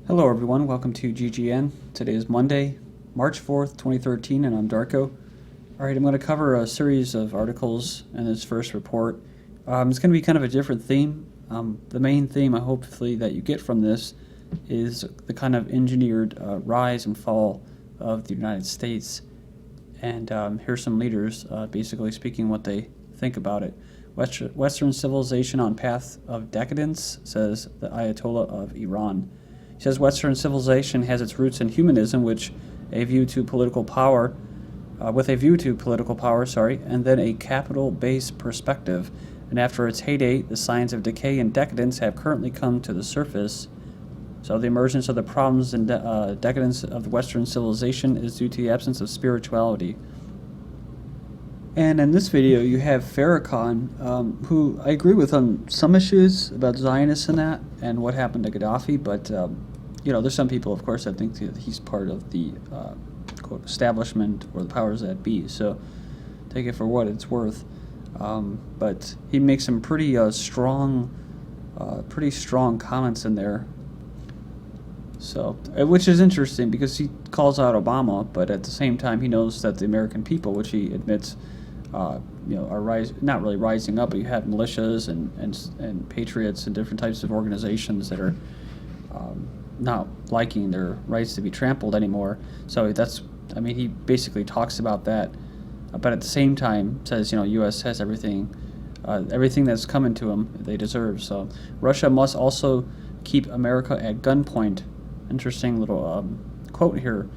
Hello everyone, welcome to GGN. Today is Monday, March 4th, 2013, and I'm Darko. Alright, I'm going to cover a series of articles in this first report. It's going to be kind of a different theme. The main theme, hopefully, that you get from this is the kind of engineered rise and fall of the United States. And here's some leaders basically speaking what they think about it. Western civilization on path of decadence, says the Ayatollah of Iran. He says Western civilization has its roots in humanism, with a view to political power, and then a capital-based perspective. And after its heyday, the signs of decay and decadence have currently come to the surface. So the emergence of the problems and decadence of the Western civilization is due to the absence of spirituality. And in this video, you have Farrakhan, who I agree with on some issues about Zionists and that, and what happened to Gaddafi, but, there's some people, of course, that think that he's part of the, quote, establishment or the powers that be, so take it for what it's worth. But he makes some pretty strong comments in there, so, which is interesting, because he calls out Obama, but at the same time, he knows that the American people, which he admits, are not really rising up, but you have militias and patriots and different types of organizations that are not liking their rights to be trampled anymore. So he basically talks about that, but at the same time says, U.S. has everything that's coming to them they deserve. So Russia must also keep America at gunpoint. Interesting little quote here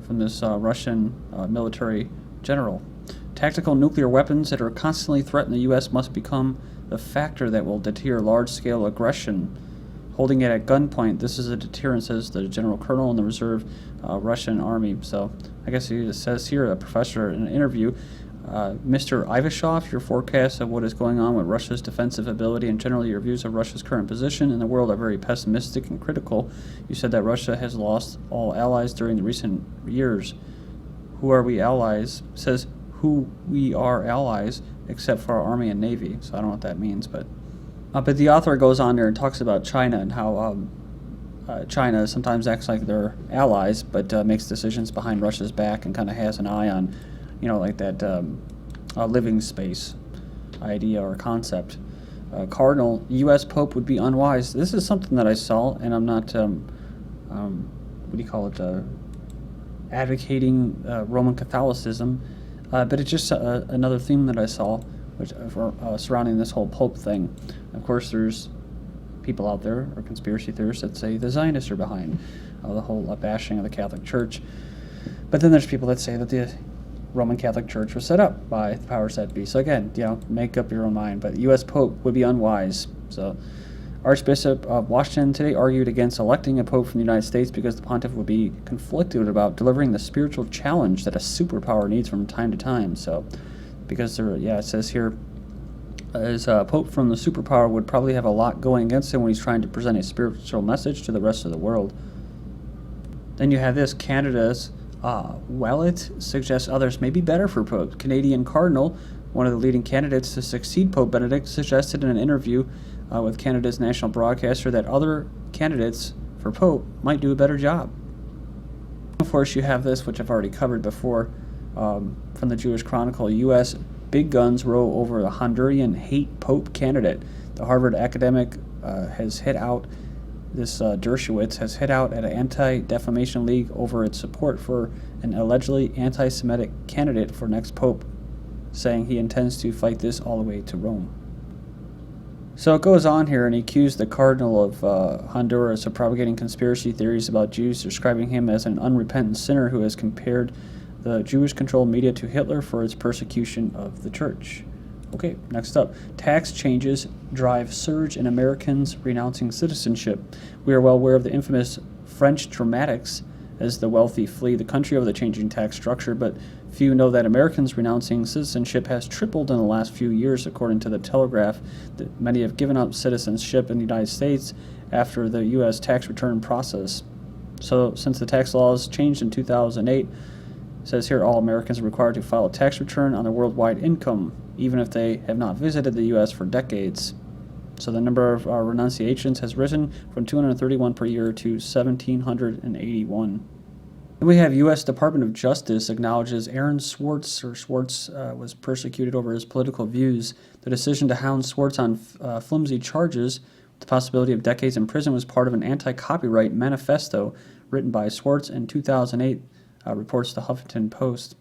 from this Russian military general. Tactical nuclear weapons that are constantly threatening the U.S. must become the factor that will deter large-scale aggression. Holding it at gunpoint, this is a deterrent, says the General Colonel in the reserve Russian army. So I guess he says here, a professor in an interview, Mr. Ivashov, your forecasts of what is going on with Russia's defensive ability and generally your views of Russia's current position in the world are very pessimistic and critical. You said that Russia has lost all allies during the recent years. Who are we allies? Says who we are allies except for our army and navy. So I don't know what that means, but the author goes on there and talks about China and how China sometimes acts like they're allies, but makes decisions behind Russia's back and kind of has an eye on, like that living space idea or concept. Cardinal, U.S. Pope would be unwise. This is something that I saw, and I'm not, advocating Roman Catholicism, but it's just another theme that I saw, which surrounding this whole Pope thing. Of course, there's people out there, or conspiracy theorists, that say the Zionists are behind the whole bashing of the Catholic Church. But then there's people that say that the Roman Catholic Church was set up by the powers that be. So again, make up your own mind. But the U.S. Pope would be unwise. So Archbishop of Washington today argued against electing a pope from the United States because the pontiff would be conflicted about delivering the spiritual challenge that a superpower needs from time to time. So, because it says here, as a pope from the superpower would probably have a lot going against him when he's trying to present a spiritual message to the rest of the world. Then you have this, Canada's Ouellet suggests others may be better for Pope. Canadian Cardinal, one of the leading candidates to succeed Pope Benedict, suggested in an interview with Canada's national broadcaster that other candidates for Pope might do a better job. Of course, you have this, which I've already covered before, from the Jewish Chronicle. U.S. big guns row over the Honduran hate Pope candidate. The Harvard academic Dershowitz has hit out at an anti-defamation league over its support for an allegedly anti-Semitic candidate for next Pope, saying he intends to fight this all the way to Rome. So it goes on here, and he accused the Cardinal of Honduras of propagating conspiracy theories about Jews, describing him as an unrepentant sinner who has compared the Jewish-controlled media to Hitler for its persecution of the church. Okay, next up. Tax changes drive surge in Americans renouncing citizenship. We are well aware of the infamous French dramatics as the wealthy flee the country over the changing tax structure, but few know that Americans renouncing citizenship has tripled in the last few years, according to the Telegraph. That many have given up citizenship in the United States after the U.S. tax return process. So, since the tax laws changed in 2008, it says here all Americans are required to file a tax return on their worldwide income, even if they have not visited the U.S. for decades. So the number of renunciations has risen from 231 per year to 1,781. Then we have U.S. Department of Justice acknowledges Aaron Swartz was persecuted over his political views. The decision to hound Swartz on flimsy charges, with the possibility of decades in prison, was part of an anti-copyright manifesto written by Swartz in 2008, reports the Huffington Post.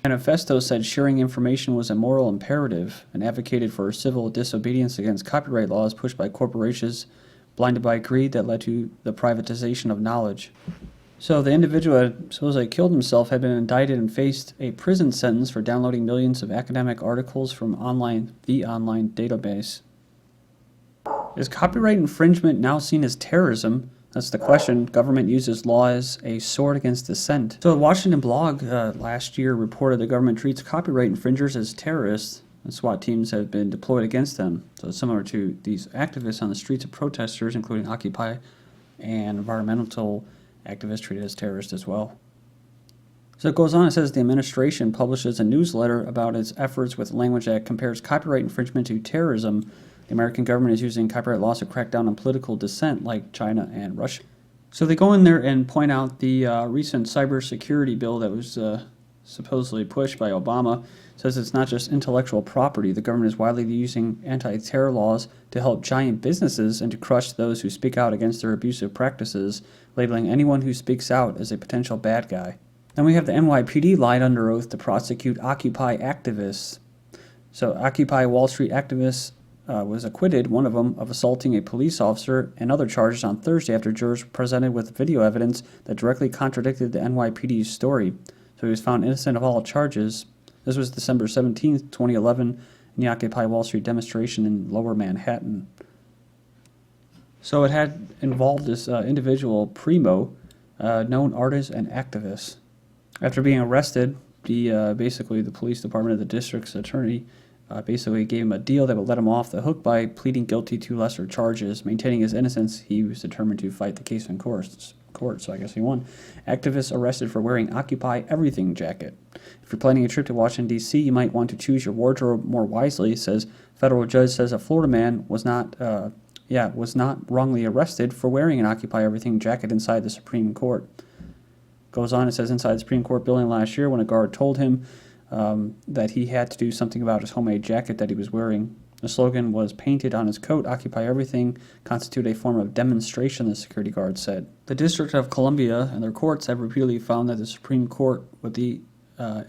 The manifesto said sharing information was a moral imperative and advocated for civil disobedience against copyright laws pushed by corporations blinded by greed that led to the privatization of knowledge. So the individual who had supposedly killed himself had been indicted and faced a prison sentence for downloading millions of academic articles from the online database. Is copyright infringement now seen as terrorism? That's the question. Government uses law as a sword against dissent. So the Washington blog last year reported the government treats copyright infringers as terrorists, and SWAT teams have been deployed against them. So it's similar to these activists on the streets of protesters, including Occupy and environmental activists treated as terrorists as well. So it goes on, it says the administration publishes a newsletter about its efforts with language that compares copyright infringement to terrorism. The American government is using copyright laws to crack down on political dissent like China and Russia. So they go in there and point out the recent cybersecurity bill that was supposedly pushed by Obama. It says it's not just intellectual property. The government is widely using anti-terror laws to help giant businesses and to crush those who speak out against their abusive practices, labeling anyone who speaks out as a potential bad guy. Then we have the NYPD lied under oath to prosecute Occupy activists. So Occupy Wall Street activists was acquitted, one of them, of assaulting a police officer and other charges on Thursday after jurors were presented with video evidence that directly contradicted the NYPD's story. So he was found innocent of all charges. This was December 17th, 2011, in the Occupy Wall Street demonstration in Lower Manhattan. So it had involved this individual, Primo, known artist and activist. After being arrested, basically the police department of the district's attorney basically gave him a deal that would let him off the hook by pleading guilty to lesser charges. Maintaining his innocence, he was determined to fight the case in court, so I guess he won. Activists arrested for wearing Occupy Everything jacket. If you're planning a trip to Washington, D.C., you might want to choose your wardrobe more wisely, says federal judge says a Florida man was not wrongly arrested for wearing an Occupy Everything jacket inside the Supreme Court. Goes on, it says inside the Supreme Court building last year when a guard told him that he had to do something about his homemade jacket that he was wearing. The slogan was painted on his coat, Occupy Everything, constitute a form of demonstration, the security guard said. The District of Columbia and their courts have repeatedly found that the Supreme Court, with the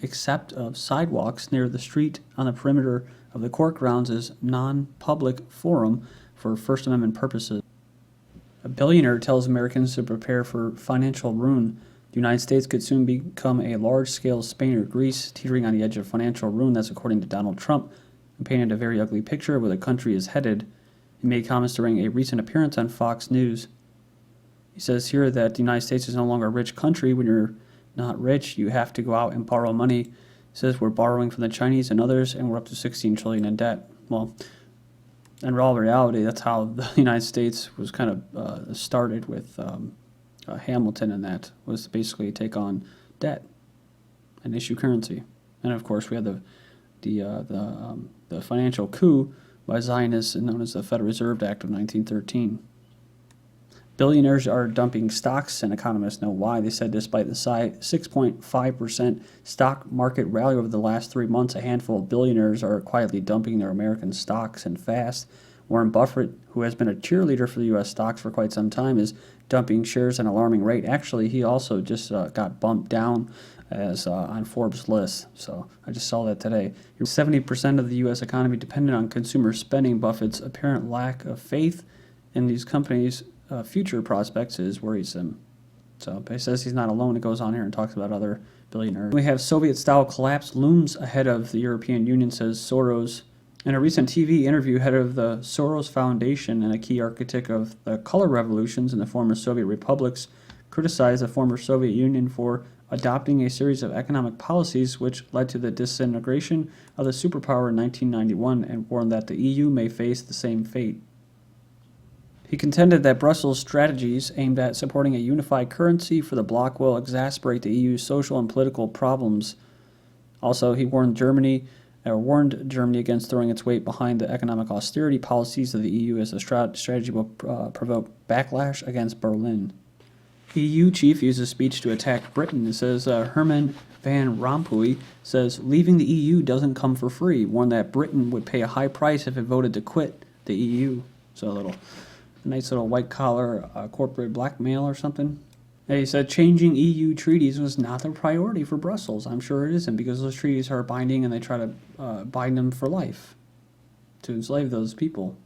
except of sidewalks near the street on the perimeter of the court grounds, is non-public forum for First Amendment purposes. A billionaire tells Americans to prepare for financial ruin. The United States could soon become a large-scale Spain or Greece, teetering on the edge of financial ruin. That's according to Donald Trump, who painted a very ugly picture of where the country is headed. He made comments during a recent appearance on Fox News. He says here that the United States is no longer a rich country. When you're not rich, you have to go out and borrow money. He says we're borrowing from the Chinese and others, and we're up to $16 trillion in debt. Well, in all reality, that's how the United States was kind of started with Hamilton, and that was to basically take on debt and issue currency. And of course, we had the financial coup by Zionists known as the Federal Reserve Act of 1913. Billionaires are dumping stocks, and economists know why. They said despite the 6.5% stock market rally over the last 3 months, a handful of billionaires are quietly dumping their American stocks and fast. Warren Buffett, who has been a cheerleader for the U.S. stocks for quite some time, is dumping shares at an alarming rate. Actually, he also just got bumped down as on Forbes' list. So I just saw that today. 70% of the U.S. economy dependent on consumer spending. Buffett's apparent lack of faith in these companies' future prospects is worrisome. So he says he's not alone. It goes on here and talks about other billionaires. We have Soviet-style collapse looms ahead of the European Union, says Soros. In a recent TV interview, head of the Soros Foundation and a key architect of the color revolutions in the former Soviet republics criticized the former Soviet Union for adopting a series of economic policies which led to the disintegration of the superpower in 1991 and warned that the EU may face the same fate. He contended that Brussels' strategies aimed at supporting a unified currency for the bloc will exacerbate the EU's social and political problems. Also, he warned Germany warned Germany against throwing its weight behind the economic austerity policies of the EU as the strategy will provoke backlash against Berlin. EU chief uses speech to attack Britain. It says Herman Van Rompuy says leaving the EU doesn't come for free, warned that Britain would pay a high price if it voted to quit the EU. So a nice little white-collar corporate blackmail or something. And he said changing EU treaties was not the priority for Brussels. I'm sure it isn't, because those treaties are binding and they try to bind them for life, to enslave those people,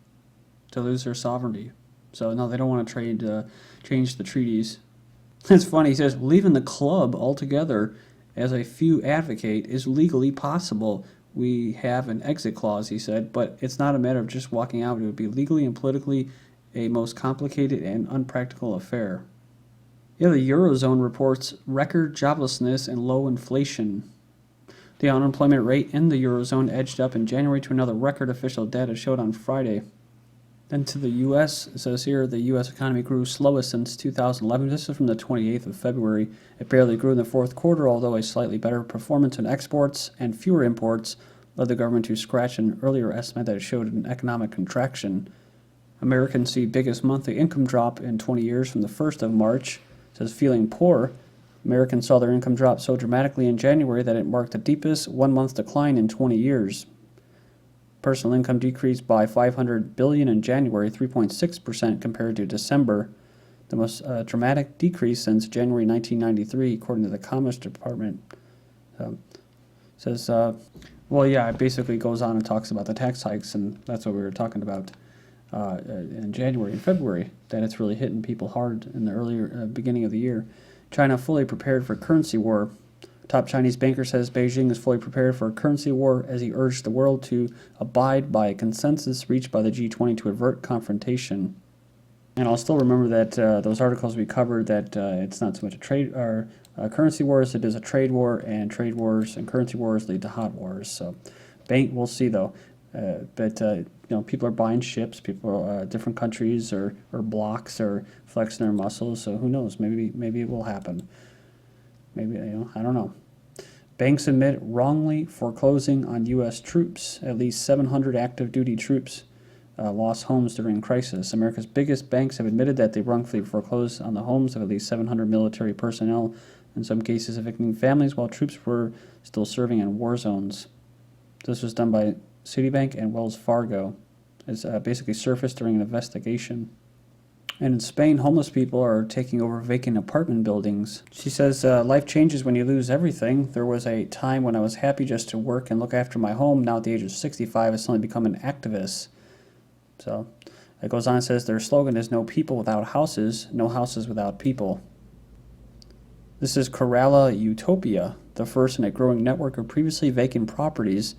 to lose their sovereignty. So no, they don't want to change the treaties. It's funny, he says, leaving the club altogether, as a few advocate, is legally possible. We have an exit clause, he said, but it's not a matter of just walking out. It would be legally and politically a most complicated and unpractical affair. Yeah, the Eurozone reports record joblessness and low inflation. The unemployment rate in the Eurozone edged up in January to another record, official data showed on Friday. Then to the U.S., it says here, the U.S. economy grew slowest since 2011. This is from the 28th of February. It barely grew in the fourth quarter, although a slightly better performance in exports and fewer imports led the government to scratch an earlier estimate that showed an economic contraction. Americans see biggest monthly income drop in 20 years from the 1st of March. It says feeling poor. Americans saw their income drop so dramatically in January that it marked the deepest one-month decline in 20 years. Personal income decreased by $500 billion in January, 3.6% compared to December, the most dramatic decrease since January 1993, according to the Commerce Department. Says, it basically goes on and talks about the tax hikes, and that's what we were talking about in January and February, that it's really hitting people hard in the earlier beginning of the year. China fully prepared for currency war. Top Chinese banker says Beijing is fully prepared for a currency war as he urged the world to abide by a consensus reached by the G20 to avert confrontation. And I'll still remember that those articles we covered, that it's not so much a trade or currency wars, it is a trade war, and trade wars and currency wars lead to hot wars. So, we'll see though. But people are buying ships. People, different countries or blocks are flexing their muscles. So who knows? Maybe it will happen. Maybe, I don't know. Banks admit wrongly foreclosing on U.S. troops. At least 700 active duty troops lost homes during crisis. America's biggest banks have admitted that they wrongfully foreclosed on the homes of at least 700 military personnel, in some cases evicting families while troops were still serving in war zones. This was done by Citibank and Wells Fargo. It's basically surfaced during an investigation. And in Spain, homeless people are taking over vacant apartment buildings. She says, life changes when you lose everything. There was a time when I was happy just to work and look after my home. Now at the age of 65, I've suddenly become an activist. So it goes on and says their slogan is no people without houses, no houses without people. This is Kerala Utopia, the first in a growing network of previously vacant properties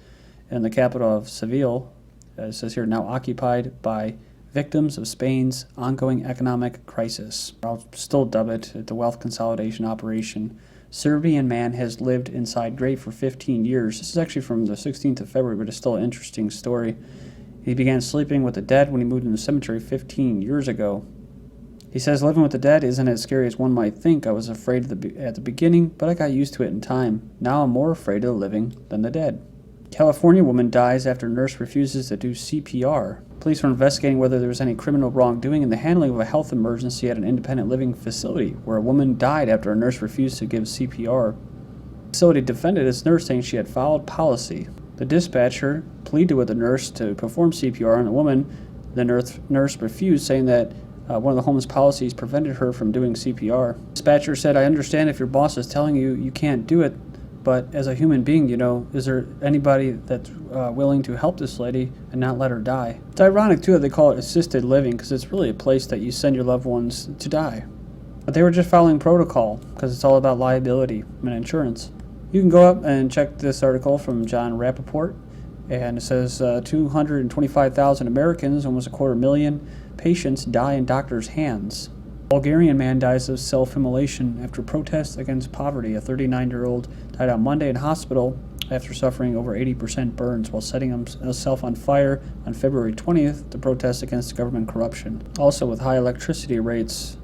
in the capital of Seville. It says here, now occupied by victims of Spain's ongoing economic crisis. I'll still dub it the wealth consolidation operation. Serbian man has lived inside grave for 15 years. This is actually from the 16th of February, but it's still an interesting story. He began sleeping with the dead when he moved into the cemetery 15 years ago. He says living with the dead isn't as scary as one might think. I was afraid at the beginning, but I got used to it in time. Now I'm more afraid of the living than the dead. California woman dies after nurse refuses to do CPR. Police are investigating whether there was any criminal wrongdoing in the handling of a health emergency at an independent living facility, where a woman died after a nurse refused to give CPR. The facility defended its nurse, saying she had followed policy. The dispatcher pleaded with the nurse to perform CPR on the woman. The nurse refused, saying that one of the home's policies prevented her from doing CPR. The dispatcher said, I understand if your boss is telling you you can't do it, but as a human being, is there anybody that's willing to help this lady and not let her die? It's ironic, too, that they call it assisted living, because it's really a place that you send your loved ones to die. But they were just following protocol, because it's all about liability and insurance. You can go up and check this article from John Rappaport, and it says 225,000 Americans, almost 250,000 patients, die in doctors' hands. Bulgarian man dies of self-immolation after protests against poverty. A 39-year-old died on Monday in hospital after suffering over 80% burns while setting himself on fire on February 20th to protest against government corruption. Also, with high electricity rates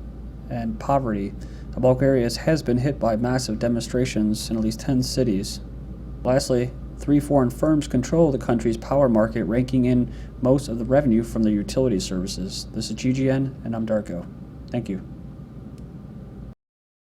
and poverty, Bulgaria has been hit by massive demonstrations in at least 10 cities. Lastly, 3 foreign firms control the country's power market, raking in most of the revenue from their utility services. This is GGN, and I'm Darko. Thank you.